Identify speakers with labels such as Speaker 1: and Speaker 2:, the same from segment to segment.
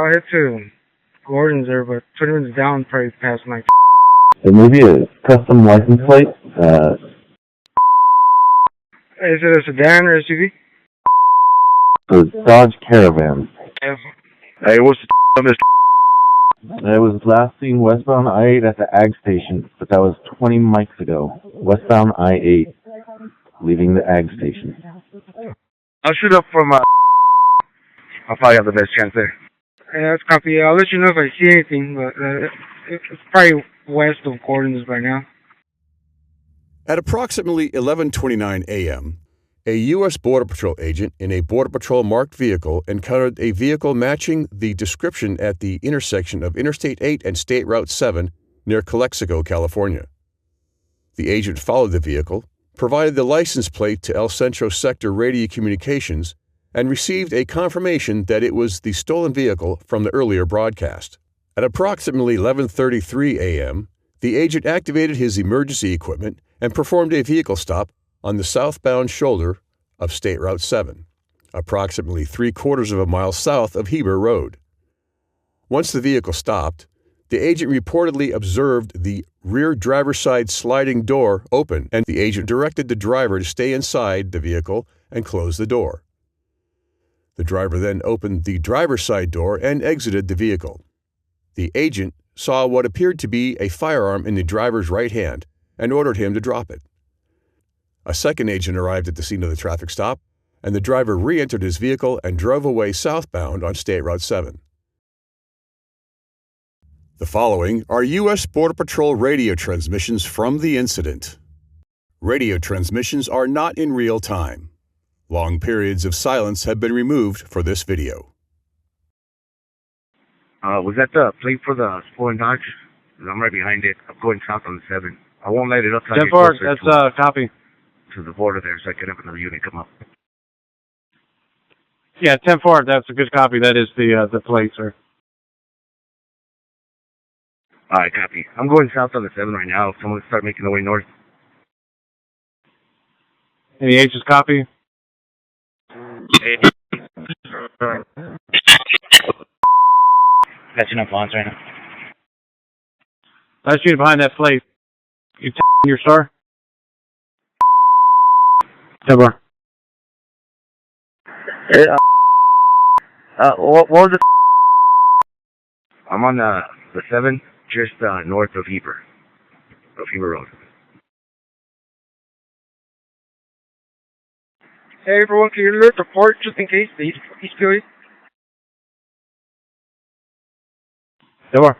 Speaker 1: I'll head to Gordon's there, but 20 minutes down, probably past my.
Speaker 2: It may be a custom license plate.
Speaker 1: Is it a sedan or SUV?
Speaker 2: So it's Dodge Caravan.
Speaker 3: Hey, what's the Mr.
Speaker 2: It was last seen westbound I-8 at the Ag Station, but that was 20 mics ago. Westbound I-8, leaving the Ag Station.
Speaker 3: I'll shoot up from, I'll probably have the best chance there.
Speaker 1: Yeah, that's copy. I'll let you know if I see anything, but it's probably west of Gordon's by now.
Speaker 4: At approximately 11:29 a.m., a U.S. Border Patrol agent in a Border Patrol marked vehicle encountered a vehicle matching the description at the intersection of Interstate 8 and State Route 7 near Calexico, California. The agent followed the vehicle, provided the license plate to El Centro Sector Radio Communications, and received a confirmation that it was the stolen vehicle from the earlier broadcast. At approximately 11:33 a.m., the agent activated his emergency equipment and performed a vehicle stop on the southbound shoulder of State Route 7, approximately 3/4 of a mile south of Heber Road. Once the vehicle stopped, the agent reportedly observed the rear driver's side sliding door open, and the agent directed the driver to stay inside the vehicle and close the door. The driver then opened the driver's side door and exited the vehicle. The agent saw what appeared to be a firearm in the driver's right hand and ordered him to drop it. A second agent arrived at the scene of the traffic stop, and the driver re-entered his vehicle and drove away southbound on State Route 7. The following are U.S. Border Patrol radio transmissions from the incident. Radio transmissions are not in real time. Long periods of silence have been removed for this video.
Speaker 3: Was that the plate for the stolen Dodge? I'm right behind it. I'm going south on the 7. I won't light it up till I get
Speaker 1: 10-4,
Speaker 3: closer
Speaker 1: that's copy.
Speaker 3: to the border there, so I can have another unit come up.
Speaker 1: Yeah, 10-4, that's a good copy. That is the plate, sir.
Speaker 3: All right, copy. I'm going south on the 7 right now. Someone start making their way north.
Speaker 1: Any agents copy?
Speaker 3: Catching up on right now.
Speaker 1: Last unit behind that plate. You your star? 10-4.
Speaker 3: Hey, what was it? I'm on the 7, just north of Heber Road.
Speaker 1: Hey, everyone, can you alert the port just in case? The East Philly? 10-4.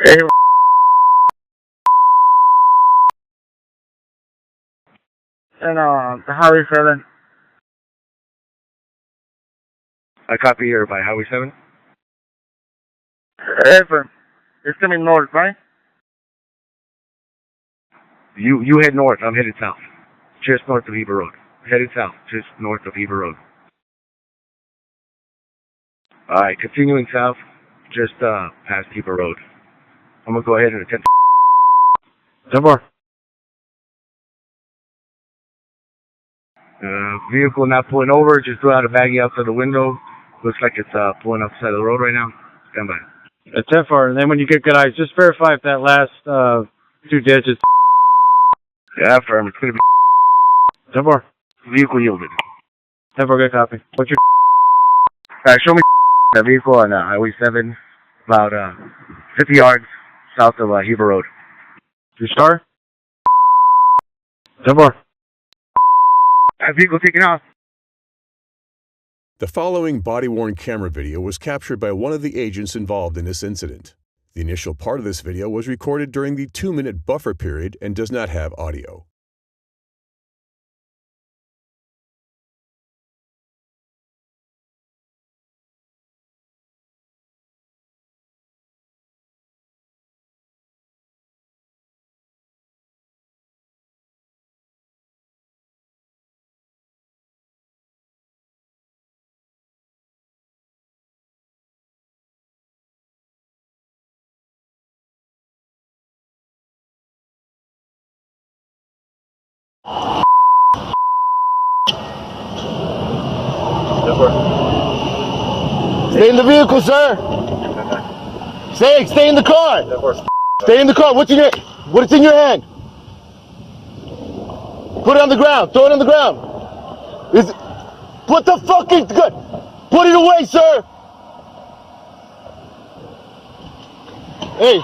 Speaker 3: Hey,
Speaker 1: And the Highway 7.
Speaker 3: I copy here by Highway 7.
Speaker 1: Evan, it's coming north, right?
Speaker 3: You head north. I'm headed south. Just north of Heber Road. Headed south. Just north of Heber Road. Alright, continuing south. Just past Heber Road. I'm going to go ahead and attempt.
Speaker 1: 10-4.
Speaker 3: Vehicle not pulling over. Just threw out a baggie outside the window. Looks like it's pulling up the side of the road right now. Stand by.
Speaker 1: At 10-4, and then when you get good eyes, just verify if that last 2 digits.
Speaker 3: Yeah, firm. It's going to be
Speaker 1: 10-4.
Speaker 3: vehicle yielded.
Speaker 1: 10-4, good copy. What's your...
Speaker 3: Alright, show me the vehicle on Highway 7, about 50 yards south of Heber Road.
Speaker 1: Your star? 10-4.
Speaker 3: That vehicle taking off.
Speaker 4: The following body-worn camera video was captured by one of the agents involved in this incident. The initial part of this video was recorded during the 2-minute buffer period and does not have audio.
Speaker 5: Stay in the vehicle, sir. Stay in the car. Stay in the car. What's in your hand? Put it on the ground. Throw it on the ground. Put the fucking gun. Put it away, sir. Hey.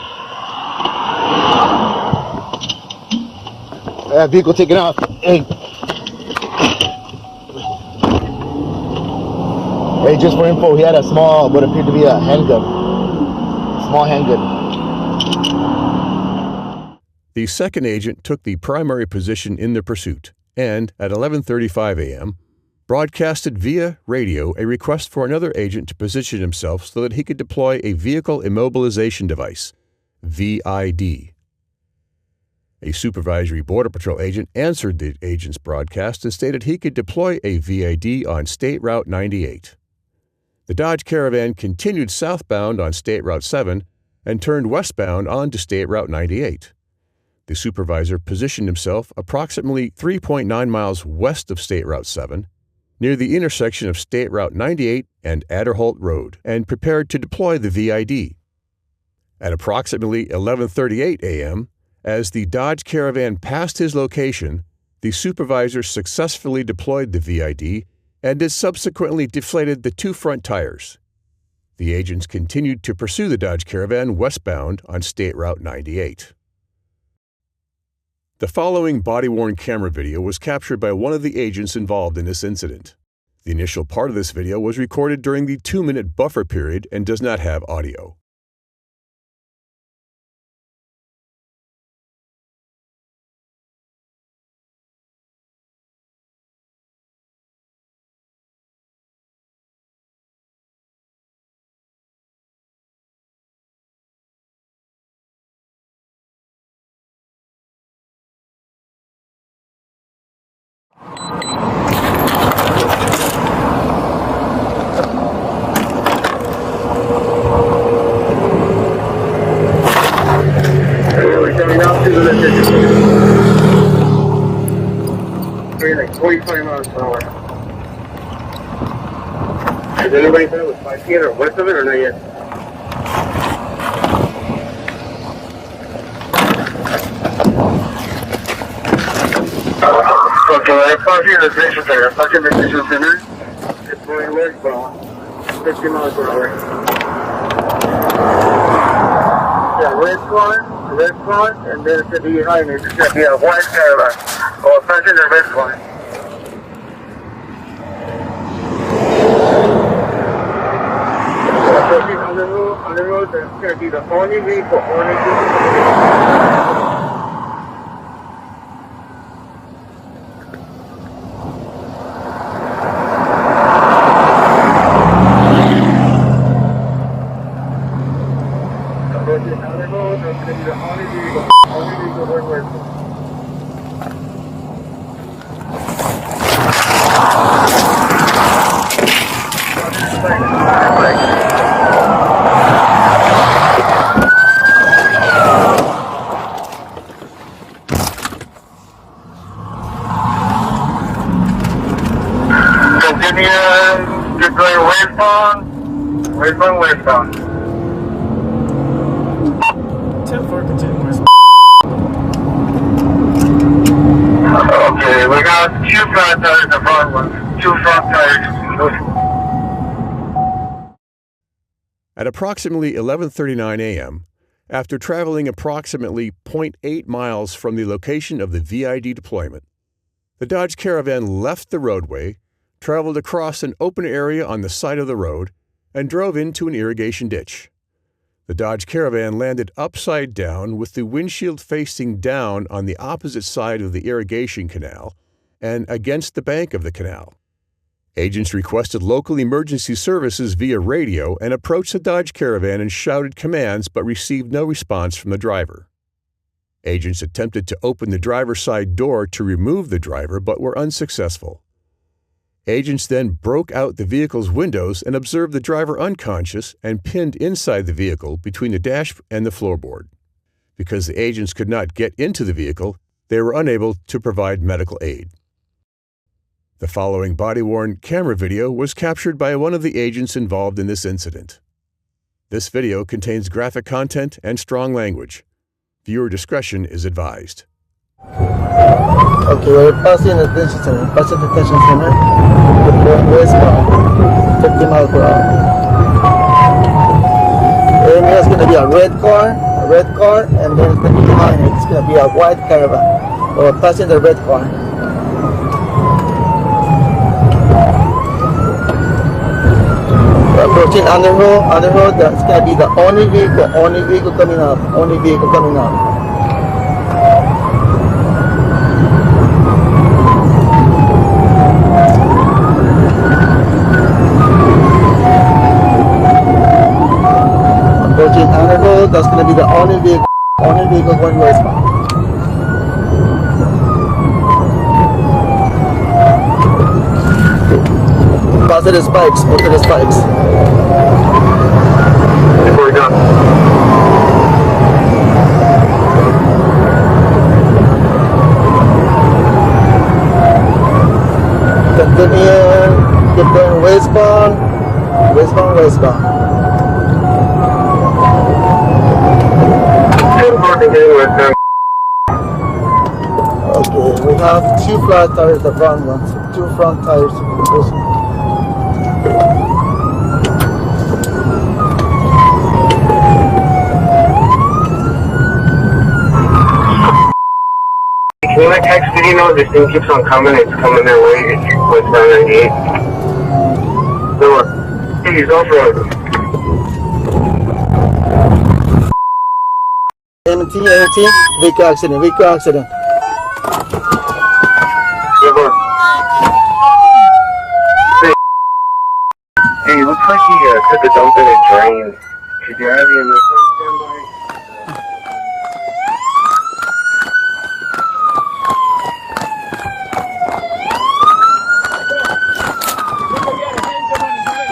Speaker 5: Vehicle taken off. Hey. Hey, just for info, he had a small, what appeared to be a handgun. Small handgun.
Speaker 4: The second agent took the primary position in the pursuit and, at 11:35 a.m., broadcasted via radio a request for another agent to position himself so that he could deploy a vehicle immobilization device, VID. A supervisory Border Patrol agent answered the agent's broadcast and stated he could deploy a VID on State Route 98. The Dodge Caravan continued southbound on State Route 7 and turned westbound onto State Route 98. The supervisor positioned himself approximately 3.9 miles west of State Route 7, near the intersection of State Route 98 and Adderholt Road, and prepared to deploy the VID. At approximately 11:38 a.m., as the Dodge Caravan passed his location, the supervisor successfully deployed the VID and it subsequently deflated the two front tires. The agents continued to pursue the Dodge Caravan westbound on State Route 98. The following body-worn camera video was captured by one of the agents involved in this incident. The initial part of this video was recorded during the 2-minute buffer period and does not have audio.
Speaker 1: Like 45 miles per hour. Is anybody there with 5 feet or west of it or not yet? Okay, I'm passing the station center. I'm passing the station center. It's going westbound, 50 miles per hour. Yeah, red car, and then it's going to be behind me. It's going to be a white Cadillac. Oh, passing the red car. On the road, that's going to be the only vehicle. Just going westbound.
Speaker 6: 10-4, continue west.
Speaker 1: Okay, we got 2 front tires in the front one. 2 front tires.
Speaker 4: At approximately 11:39 a.m., after traveling approximately 0.8 miles from the location of the VID deployment, the Dodge Caravan left the roadway, traveled across an open area on the side of the road, and drove into an irrigation ditch. The Dodge Caravan landed upside down with the windshield facing down on the opposite side of the irrigation canal and against the bank of the canal. Agents requested local emergency services via radio and approached the Dodge Caravan and shouted commands but received no response from the driver. Agents attempted to open the driver's side door to remove the driver but were unsuccessful. Agents then broke out the vehicle's windows and observed the driver unconscious and pinned inside the vehicle between the dash and the floorboard. Because the agents could not get into the vehicle, they were unable to provide medical aid. The following body-worn camera video was captured by one of the agents involved in this incident. This video contains graphic content and strong language. Viewer discretion is advised.
Speaker 5: Okay, we're passing the detention center. Passing the detention center. We're going westbound. 50 miles per hour. And there's going to be a red car, and then it's going to be behind it. It's going to be a white caravan. We're passing the red car. We're approaching Underhill. That's going to be the only vehicle coming up. Approaching Underhill, that's going to be the only vehicle going westbound. Pass the spikes, go to the spikes.
Speaker 1: Before we done.
Speaker 5: Continue, keep going westbound. Okay, we have two flat tires, the front ones, two front tires.
Speaker 1: Can you like text me, this thing keeps on coming, it's coming their way, it's westbound 98. So, hey, he's off-road.
Speaker 5: MT, vehicle accident.
Speaker 1: Hey, looks like he took a dump in a drain. Could you have him in this standby?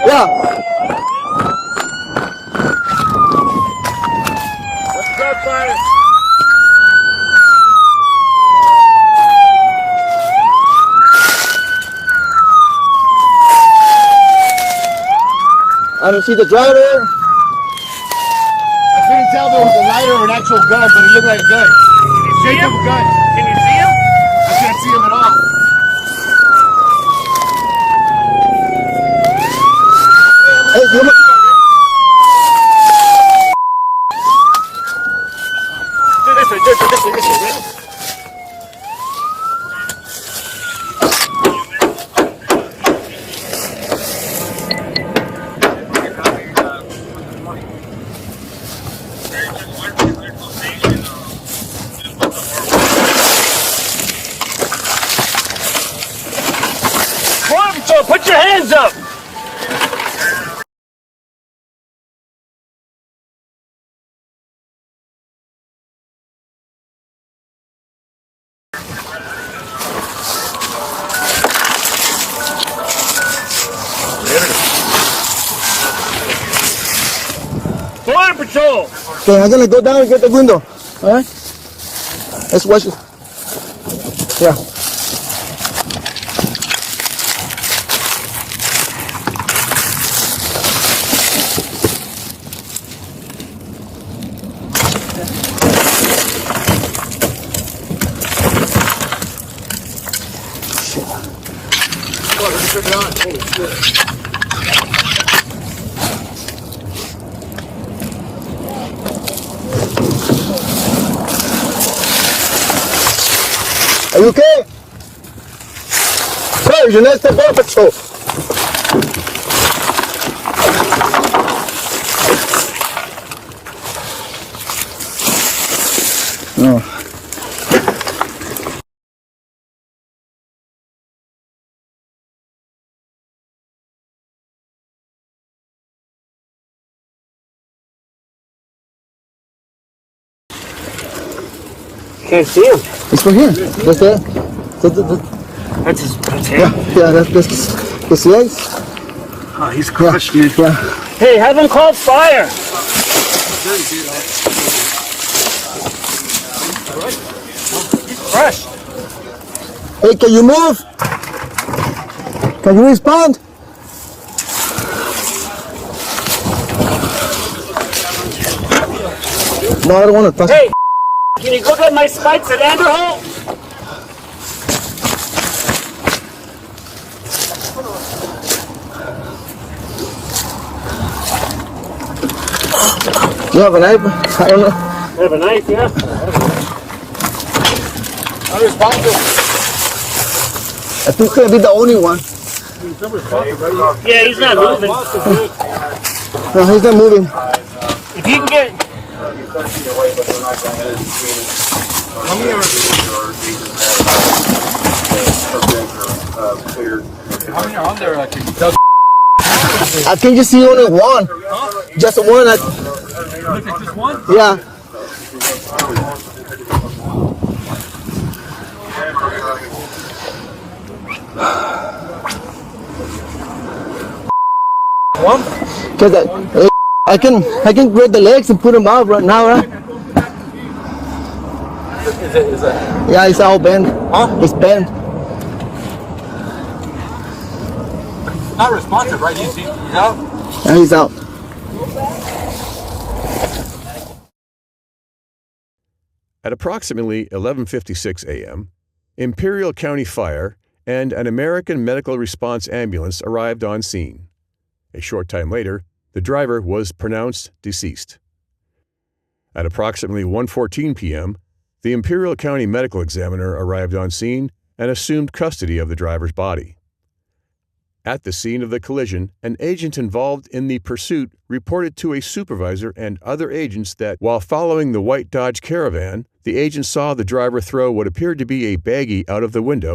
Speaker 5: Yeah.
Speaker 6: What's up, fire?
Speaker 5: I don't see the driver.
Speaker 7: I couldn't tell there was a lighter or an actual gun, but it looked like a gun.
Speaker 6: See him?
Speaker 7: Gun.
Speaker 6: Can you see him?
Speaker 7: I can't see him at all.
Speaker 5: Hey, you
Speaker 6: This way. So put your hands up! Border Patrol!
Speaker 5: Okay, I'm gonna go down and get the window. Alright? Let's watch it. Yeah. Are you okay? Sir, you're next to Border Patrol. No.
Speaker 6: Can't see him.
Speaker 5: It's from here. That's
Speaker 6: That's him.
Speaker 5: yeah, that's the ice.
Speaker 6: Oh, he's crushed, man.
Speaker 5: Yeah.
Speaker 6: Hey, have him call fire! He's crushed.
Speaker 5: Hey, can you move? Can you respond? No, I don't want to touch.
Speaker 6: Hey, can you go get my spikes at Anderholt?
Speaker 5: You have a knife? I don't know.
Speaker 6: I have a knife, yeah.
Speaker 7: Unresponsive.
Speaker 5: I think he's gonna be the only one.
Speaker 6: Yeah, he's not moving.
Speaker 5: No, he's not moving.
Speaker 6: If you can get...
Speaker 7: How many are on there? Can you tell?
Speaker 5: I think you see only one. Just one.
Speaker 7: Just one?
Speaker 5: Yeah.
Speaker 7: One?
Speaker 5: Cause I can grab the legs and put them out right now, right?
Speaker 7: Is it?
Speaker 5: Yeah, it's all bent.
Speaker 7: Huh?
Speaker 5: It's bent.
Speaker 7: Not responsive, right? He's out?
Speaker 5: Yeah, he's out.
Speaker 4: At approximately 11:56 a.m., Imperial County Fire and an American Medical Response ambulance arrived on scene. A short time later, the driver was pronounced deceased. At approximately 1:14 p.m., the Imperial County Medical Examiner arrived on scene and assumed custody of the driver's body. At the scene of the collision, an agent involved in the pursuit reported to a supervisor and other agents that while following the white Dodge Caravan, the agent saw the driver throw what appeared to be a baggie out of the window